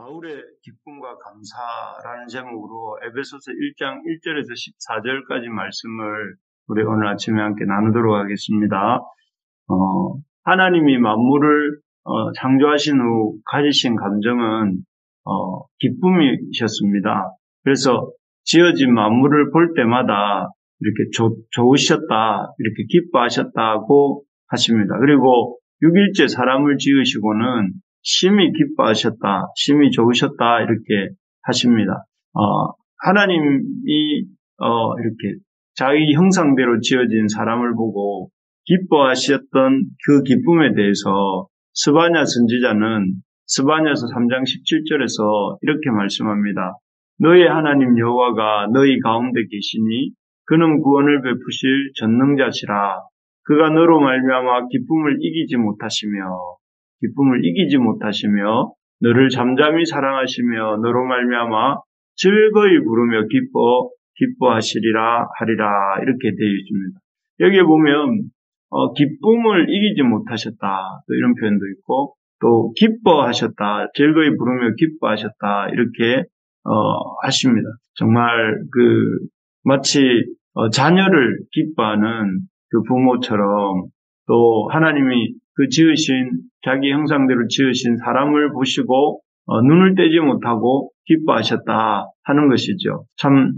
바울의 기쁨과 감사라는 제목으로 에베소서 1장 1절에서 14절까지 말씀을 우리 오늘 아침에 함께 나누도록 하겠습니다. 하나님이 만물을 창조하신 후 가지신 감정은 기쁨이셨습니다. 그래서 지어진 만물을 볼 때마다 이렇게 좋으셨다, 이렇게 기뻐하셨다고 하십니다. 그리고 6일째 사람을 지으시고는 심히 기뻐하셨다, 심히 좋으셨다 이렇게 하십니다. 하나님이 이렇게 자기 형상대로 지어진 사람을 보고 기뻐하셨던 그 기쁨에 대해서 스바냐 선지자는 스바냐서 3장 17절에서 이렇게 말씀합니다. 너의 하나님 여호와가 너희 가운데 계시니 그는 구원을 베푸실 전능자시라. 그가 너로 말미암아 기쁨을 이기지 못하시며 너를 잠잠히 사랑하시며 너로 말미암아 즐거이 부르며 기뻐하시리라 하리라 이렇게 되어 있습니다. 여기에 보면 기쁨을 이기지 못하셨다 또 이런 표현도 있고 또 기뻐하셨다 즐거이 부르며 기뻐하셨다 이렇게 하십니다. 정말 마치 자녀를 기뻐하는 그 부모처럼 또 하나님이 그 자기 형상대로 지으신 사람을 보시고 눈을 떼지 못하고 기뻐하셨다 하는 것이죠. 참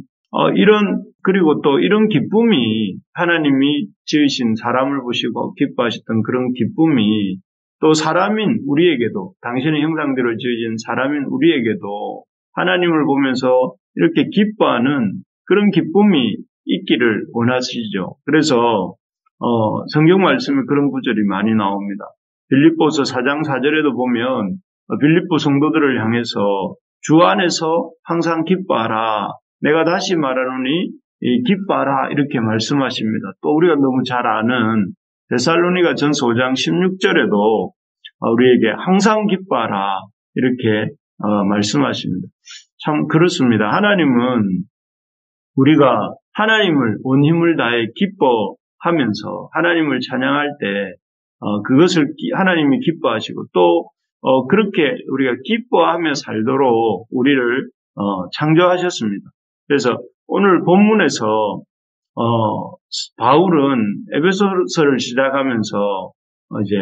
그리고 또 이런 기쁨이 하나님이 지으신 사람을 보시고 기뻐하셨던 그런 기쁨이 또 사람인 우리에게도 당신의 형상대로 지어진 사람인 우리에게도 하나님을 보면서 이렇게 기뻐하는 그런 기쁨이 있기를 원하시죠. 그래서 성경 말씀에 그런 구절이 많이 나옵니다. 빌립보서 4장 4절에도 보면 빌립보 성도들을 향해서 주 안에서 항상 기뻐하라. 내가 다시 말하노니 기뻐하라 이렇게 말씀하십니다. 또 우리가 너무 잘 아는 데살로니가 전서 5장 16절에도 우리에게 항상 기뻐하라 이렇게 말씀하십니다. 참 그렇습니다. 하나님은 우리가 하나님을 온 힘을 다해 기뻐하면서 하나님을 찬양할 때 그것을 하나님이 기뻐하시고 또 그렇게 우리가 기뻐하며 살도록 우리를 창조하셨습니다. 그래서 오늘 본문에서 바울은 에베소서를 시작하면서 이제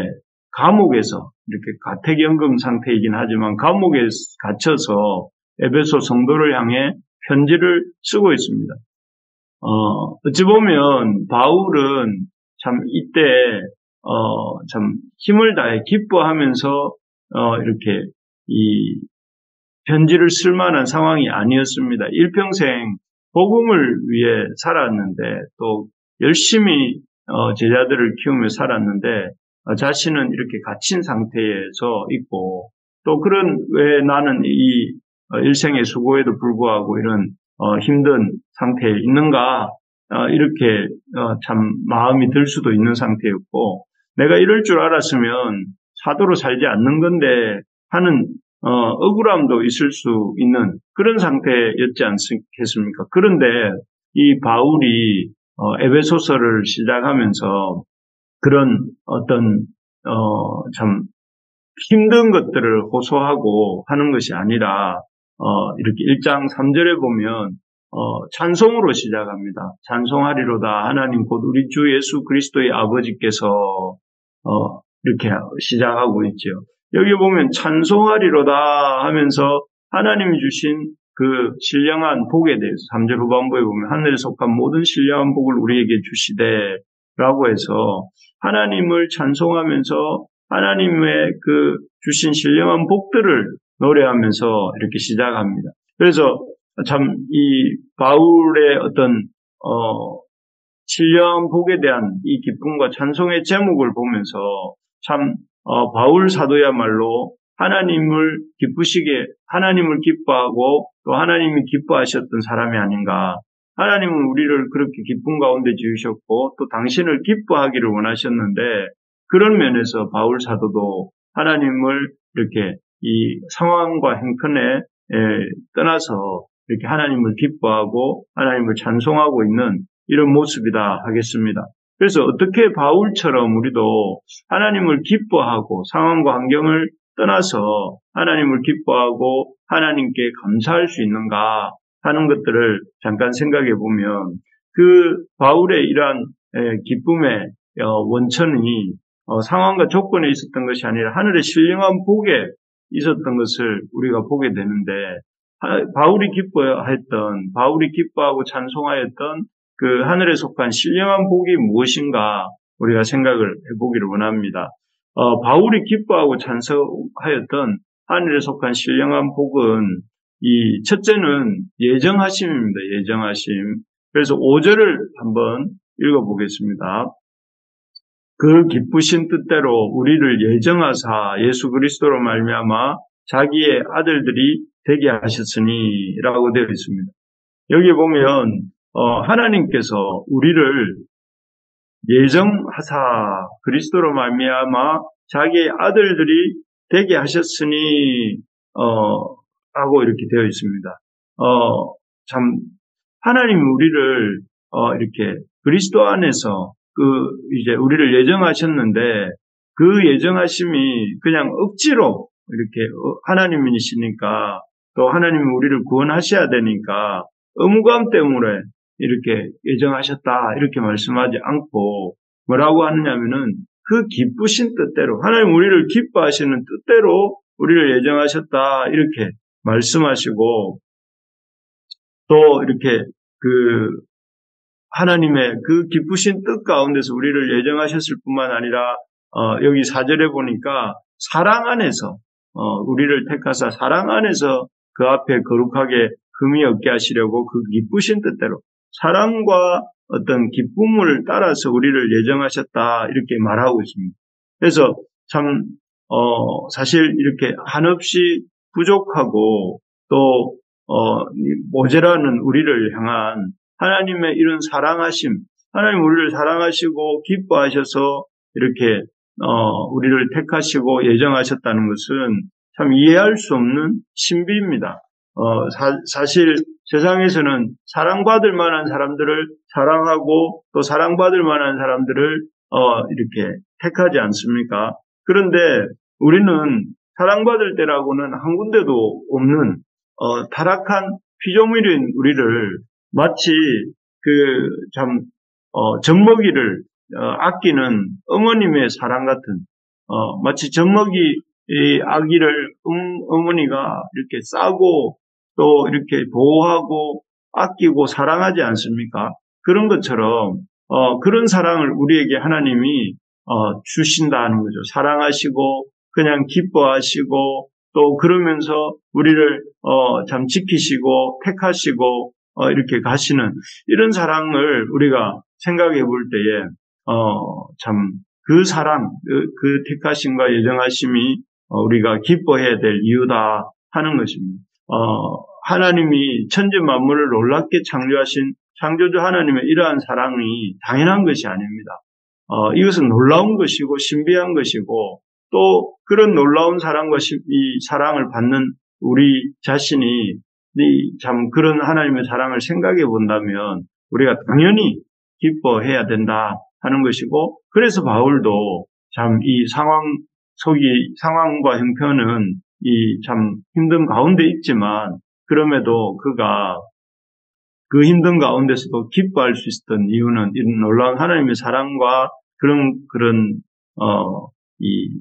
감옥에서 이렇게 가택연금 상태이긴 하지만 감옥에 갇혀서 에베소 성도를 향해 편지를 쓰고 있습니다. 어찌 보면 바울은 참 이때 참 힘을 다해 기뻐하면서 이렇게 이 편지를 쓸 만한 상황이 아니었습니다. 일평생 복음을 위해 살았는데 또 열심히 제자들을 키우며 살았는데 자신은 이렇게 갇힌 상태에서 있고 또 왜 나는 이 일생의 수고에도 불구하고 이런 힘든 상태에 있는가 이렇게 참 마음이 들 수도 있는 상태였고 내가 이럴 줄 알았으면 사도로 살지 않는 건데 하는 억울함도 있을 수 있는 그런 상태였지 않겠습니까? 그런데 이 바울이 에베소서를 시작하면서 그런 어떤 참 힘든 것들을 호소하고 하는 것이 아니라 이렇게 1장 3절에 보면 찬송으로 시작합니다. 찬송하리로다 하나님 곧 우리 주 예수 그리스도의 아버지께서 이렇게 시작하고 있죠. 여기 보면 찬송하리로다 하면서 하나님이 주신 그 신령한 복에 대해서 3절 후반부에 보면 하늘에 속한 모든 신령한 복을 우리에게 주시되라고 해서 하나님을 찬송하면서 하나님의 그 주신 신령한 복들을 노래하면서 이렇게 시작합니다. 그래서 참 이 바울의 어떤 신령한 복에 대한 이 기쁨과 찬송의 제목을 보면서 참 바울 사도야말로 하나님을 기뻐하고 또 하나님이 기뻐하셨던 사람이 아닌가. 하나님은 우리를 그렇게 기쁨 가운데 지으셨고 또 당신을 기뻐하기를 원하셨는데 그런 면에서 바울 사도도 하나님을 이렇게 이 상황과 형편에 떠나서 이렇게 하나님을 기뻐하고 하나님을 찬송하고 있는 이런 모습이다 하겠습니다. 그래서 어떻게 바울처럼 우리도 하나님을 기뻐하고 상황과 환경을 떠나서 하나님을 기뻐하고 하나님께 감사할 수 있는가 하는 것들을 잠깐 생각해 보면 그 바울의 이러한 기쁨의 원천이 상황과 조건에 있었던 것이 아니라 하늘의 신령한 복에 있었던 것을 우리가 보게 되는데 바울이 기뻐하고 찬송하였던 그 하늘에 속한 신령한 복이 무엇인가 우리가 생각을 해보기를 원합니다. 바울이 기뻐하고 찬송하였던 하늘에 속한 신령한 복은 이 첫째는 예정하심입니다. 예정하심. 그래서 5절을 한번 읽어보겠습니다. 그 기쁘신 뜻대로 우리를 예정하사 예수 그리스도로 말미암아 자기의 아들들이 되게 하셨으니라고 되어 있습니다. 여기 보면 하나님께서 우리를 예정하사 그리스도로 말미암아 자기의 아들들이 되게 하셨으니 하고 이렇게 되어 있습니다. 참 하나님이 우리를 이렇게 그리스도 안에서 이제 우리를 예정하셨는데 그 예정하심이 그냥 억지로 이렇게 하나님이시니까 또 하나님이 우리를 구원하셔야 되니까 의무감 때문에 이렇게 예정하셨다 이렇게 말씀하지 않고 뭐라고 하느냐면은 그 기쁘신 뜻대로 하나님 우리를 기뻐하시는 뜻대로 우리를 예정하셨다 이렇게 말씀하시고 또 이렇게 하나님의 그 기쁘신 뜻 가운데서 우리를 예정하셨을 뿐만 아니라 여기 4절에 보니까 사랑 안에서 우리를 택하사 사랑 안에서 그 앞에 거룩하게 흠이 없게 하시려고 그 기쁘신 뜻대로 사랑과 어떤 기쁨을 따라서 우리를 예정하셨다 이렇게 말하고 있습니다. 그래서 참 사실 이렇게 한없이 부족하고 또 모자라는 우리를 향한 하나님의 이런 사랑하심, 하나님 우리를 사랑하시고 기뻐하셔서 이렇게 우리를 택하시고 예정하셨다는 것은 참 이해할 수 없는 신비입니다. 사실 세상에서는 사랑받을 만한 사람들을 사랑하고 또 사랑받을 만한 사람들을 이렇게 택하지 않습니까? 그런데 우리는 사랑받을 때라고는 한 군데도 없는 타락한 피조물인 우리를 마치 젖먹이를 아끼는 어머님의 사랑 같은 마치 젖먹이 아기를 어머니가 이렇게 싸고 또 이렇게 보호하고 아끼고 사랑하지 않습니까? 그런 것처럼 그런 사랑을 우리에게 하나님이 주신다는 거죠. 사랑하시고 그냥 기뻐하시고 또 그러면서 우리를 참 지키시고 택하시고 이렇게 가시는 이런 사랑을 우리가 생각해 볼 때에 참 그 사랑, 그 택하심과 예정하심이 우리가 기뻐해야 될 이유다 하는 것입니다. 하나님이 천지 만물을 놀랍게 창조하신 창조주 하나님의 이러한 사랑이 당연한 것이 아닙니다. 이것은 놀라운 것이고 신비한 것이고 또 그런 놀라운 사랑과 이 사랑을 받는 우리 자신이 참 그런 하나님의 사랑을 생각해 본다면 우리가 당연히 기뻐해야 된다 하는 것이고 그래서 바울도 참 이 상황과 형편은 이 참 힘든 가운데 있지만 그럼에도 그가 그 힘든 가운데서도 기뻐할 수 있었던 이유는 이런 놀라운 하나님의 사랑과 그런 이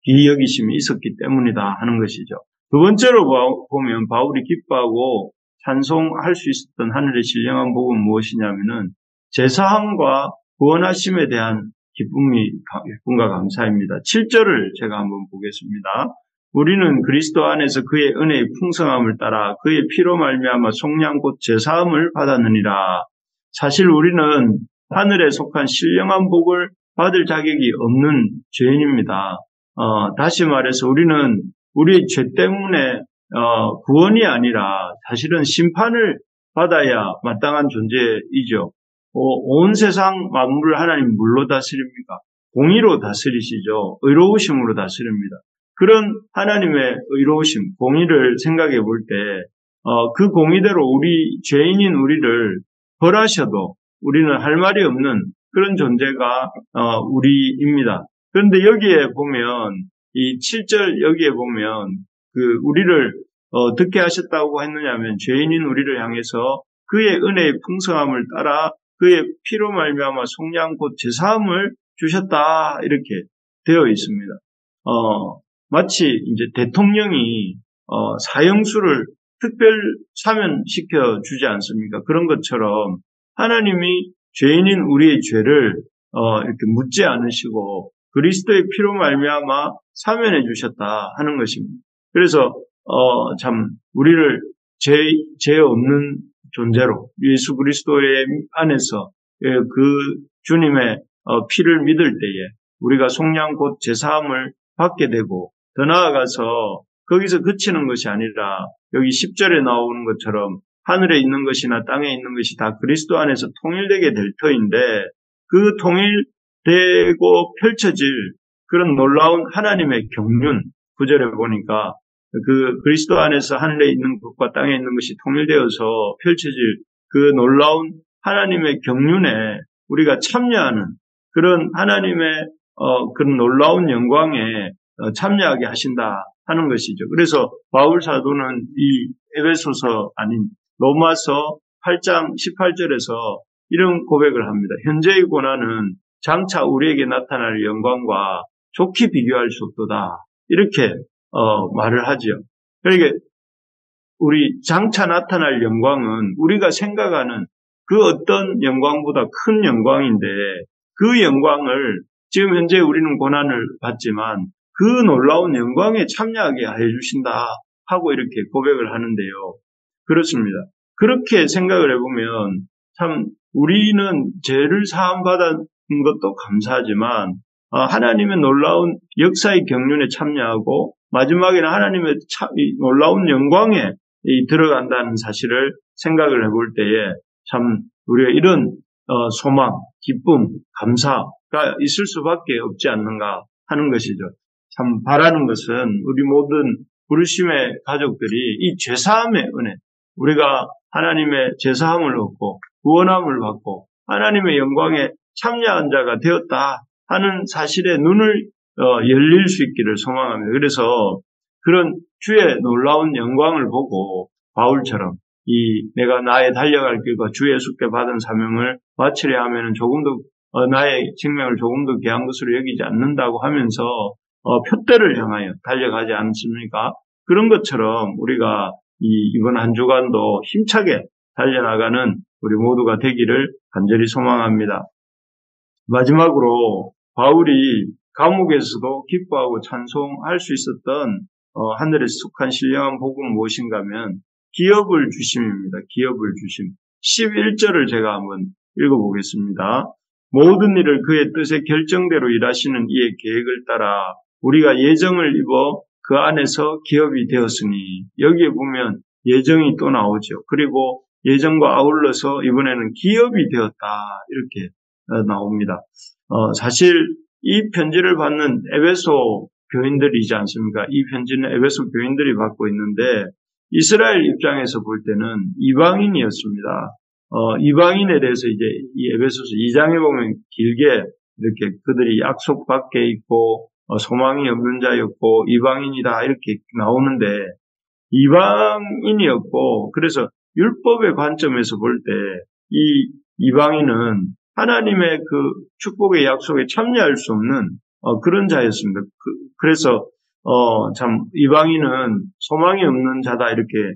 기여기심이 있었기 때문이다 하는 것이죠. 두 번째로 보면 바울이 기뻐하고 찬송할 수 있었던 하늘의 신령한 복은 무엇이냐면은 제사함과 구원하심에 대한 기쁨과 감사입니다. 7절을 제가 한번 보겠습니다. 우리는 그리스도 안에서 그의 은혜의 풍성함을 따라 그의 피로 말미암아 속량 곧 제사함을 받았느니라. 사실 우리는 하늘에 속한 신령한 복을 받을 자격이 없는 죄인입니다. 다시 말해서 우리는 우리의 죄 때문에 구원이 아니라 사실은 심판을 받아야 마땅한 존재이죠. 온 세상 만물을 하나님 뭘로 다스립니까? 공의로 다스리시죠. 의로우심으로 다스립니다. 그런 하나님의 의로우심, 공의를 생각해 볼 때 그 공의대로 우리 죄인인 우리를 벌하셔도 우리는 할 말이 없는 그런 존재가 우리입니다. 그런데 여기에 보면 이 7절 여기에 보면 우리를 어떻게 하셨다고 했느냐면 죄인인 우리를 향해서 그의 은혜의 풍성함을 따라 그의 피로 말미암아 속량 곧 제사함을 주셨다 이렇게 되어 있습니다. 마치 이제 대통령이 사형수를 특별 사면시켜 주지 않습니까? 그런 것처럼 하나님이 죄인인 우리의 죄를 이렇게 묻지 않으시고 그리스도의 피로 말미암아 사면해 주셨다 하는 것입니다. 그래서 참 우리를 죄 없는 존재로 예수 그리스도의 안에서 그 주님의 피를 믿을 때에 우리가 속량 곧 제사함을 받게 되고 더 나아가서 거기서 그치는 것이 아니라 여기 10절에 나오는 것처럼 하늘에 있는 것이나 땅에 있는 것이 다 그리스도 안에서 통일되게 될 터인데 그 통일되고 펼쳐질 그런 놀라운 하나님의 경륜 9절에 보니까 그 그리스도 안에서 하늘에 있는 것과 땅에 있는 것이 통일되어서 펼쳐질 그 놀라운 하나님의 경륜에 우리가 참여하는 그런 하나님의 그런 놀라운 영광에 참여하게 하신다 하는 것이죠. 그래서 바울 사도는 이 에베소서 아닌 로마서 8장 18절에서 이런 고백을 합니다. 현재의 고난은 장차 우리에게 나타날 영광과 좋게 비교할 수 없도다. 이렇게 말을 하죠. 그러니까 우리 장차 나타날 영광은 우리가 생각하는 그 어떤 영광보다 큰 영광인데 그 영광을 지금 현재 우리는 고난을 받지만 그 놀라운 영광에 참여하게 해주신다 하고 이렇게 고백을 하는데요. 그렇습니다. 그렇게 생각을 해보면 참 우리는 죄를 사함받은 것도 감사하지만 하나님의 놀라운 역사의 경륜에 참여하고 마지막에는 하나님의 놀라운 영광에 들어간다는 사실을 생각을 해볼 때에 참 우리가 이런 소망, 기쁨, 감사가 있을 수밖에 없지 않는가 하는 것이죠. 참 바라는 것은 우리 모든 부르심의 가족들이 이 죄사함의 은혜, 우리가 하나님의 죄사함을 얻고 구원함을 받고 하나님의 영광에 참여한 자가 되었다 하는 사실에 눈을 열릴 수 있기를 소망합니다. 그래서 그런 주의 놀라운 영광을 보고 바울처럼 내가 나의 달려갈 길과 주 예수께 받은 사명을 마치려 하면은 조금 더 나의 생명을 조금 더 귀한 것으로 여기지 않는다고 하면서 표대를 향하여 달려가지 않습니까? 그런 것처럼 우리가 이번 한 주간도 힘차게 달려나가는 우리 모두가 되기를 간절히 소망합니다. 마지막으로 바울이 감옥에서도 기뻐하고 찬송할 수 있었던 하늘에 속한 신령한 복음은 무엇인가 하면 기업을 주심입니다. 기업을 주심. 11절을 제가 한번 읽어보겠습니다. 모든 일을 그의 뜻의 결정대로 일하시는 이의 계획을 따라 우리가 예정을 입어 그 안에서 기업이 되었으니 여기에 보면 예정이 또 나오죠. 그리고 예정과 아울러서 이번에는 기업이 되었다 이렇게 나옵니다. 사실 이 편지를 받는 에베소 교인들이지 않습니까? 이 편지는 에베소 교인들이 받고 있는데 이스라엘 입장에서 볼 때는 이방인이었습니다. 이방인에 대해서 이제 이 에베소서 2장에 보면 길게 이렇게 그들이 약속 밖에 있고 소망이 없는 자였고 이방인이다 이렇게 나오는데 이방인이었고 그래서 율법의 관점에서 볼 때 이 이방인은 하나님의 그 축복의 약속에 참여할 수 없는 그런 자였습니다. 그래서 참 이방인은 소망이 없는 자다 이렇게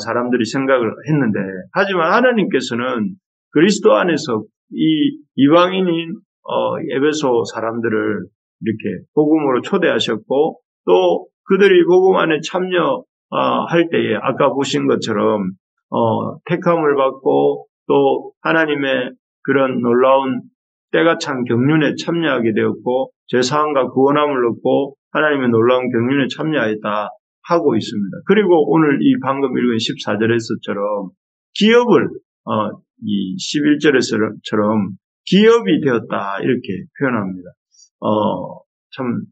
사람들이 생각을 했는데 하지만 하나님께서는 그리스도 안에서 이 이방인인 에베소 사람들을 이렇게 복음으로 초대하셨고 또 그들이 복음 안에 참여할 때에 아까 보신 것처럼 택함을 받고 또 하나님의 그런 놀라운 때가 찬 경륜에 참여하게 되었고 죄사함과 구원함을 얻고 하나님의 놀라운 경륜에 참여하였다 하고 있습니다. 그리고 오늘 이 방금 읽은 14절에서처럼 기업을 이 11절에서처럼 기업이 되었다 이렇게 표현합니다. 참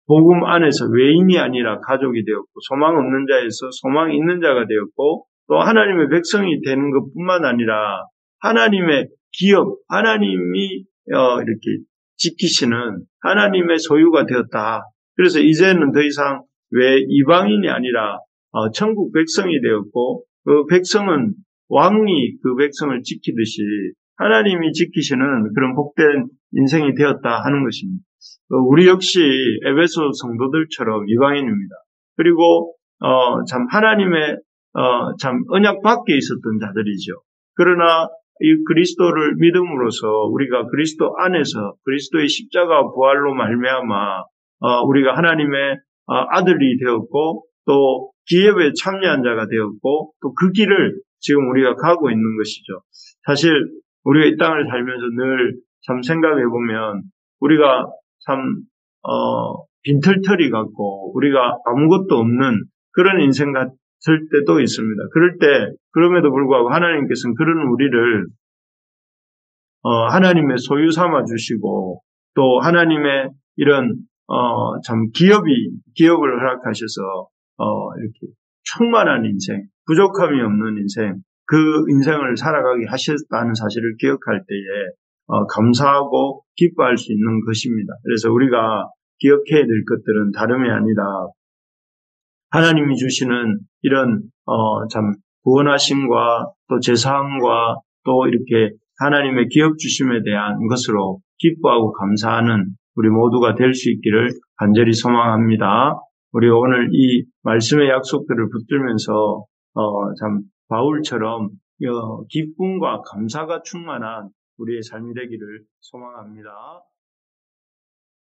복음 안에서 외인이 아니라 가족이 되었고 소망 없는 자에서 소망 있는 자가 되었고 또 하나님의 백성이 되는 것뿐만 아니라 하나님의 기업, 하나님이 이렇게 지키시는 하나님의 소유가 되었다 그래서 이제는 더 이상 왜 이방인이 아니라 천국 백성이 되었고 그 백성은 왕이 그 백성을 지키듯이 하나님이 지키시는 그런 복된 인생이 되었다 하는 것입니다. 우리 역시 에베소 성도들처럼 이방인입니다. 그리고 참 하나님의 참 언약 밖에 있었던 자들이죠. 그러나 이 그리스도를 믿음으로써 우리가 그리스도 안에서 그리스도의 십자가 부활로 말미암아 우리가 하나님의 아들이 되었고 또 기업에 참여한 자가 되었고 또 그 길을 지금 우리가 가고 있는 것이죠. 사실 우리가 이 땅을 살면서 늘 참 생각해 보면 우리가 참 빈털터리 같고 우리가 아무것도 없는 그런 인생 같을 때도 있습니다. 그럴 때 그럼에도 불구하고 하나님께서는 그런 우리를 하나님의 소유 삼아 주시고 또 하나님의 이런 참 기업을 허락하셔서 이렇게 충만한 인생, 부족함이 없는 인생, 그 인생을 살아가게 하셨다는 사실을 기억할 때에 감사하고 기뻐할 수 있는 것입니다. 그래서 우리가 기억해야 될 것들은 다름이 아니라 하나님이 주시는 이런 참 구원하심과 또 제사함과 또 이렇게 하나님의 기업 주심에 대한 것으로 기뻐하고 감사하는 우리 모두가 될 수 있기를 간절히 소망합니다. 우리가 오늘 이 말씀의 약속들을 붙들면서 참 바울처럼 기쁨과 감사가 충만한 우리의 삶이 되기를 소망합니다.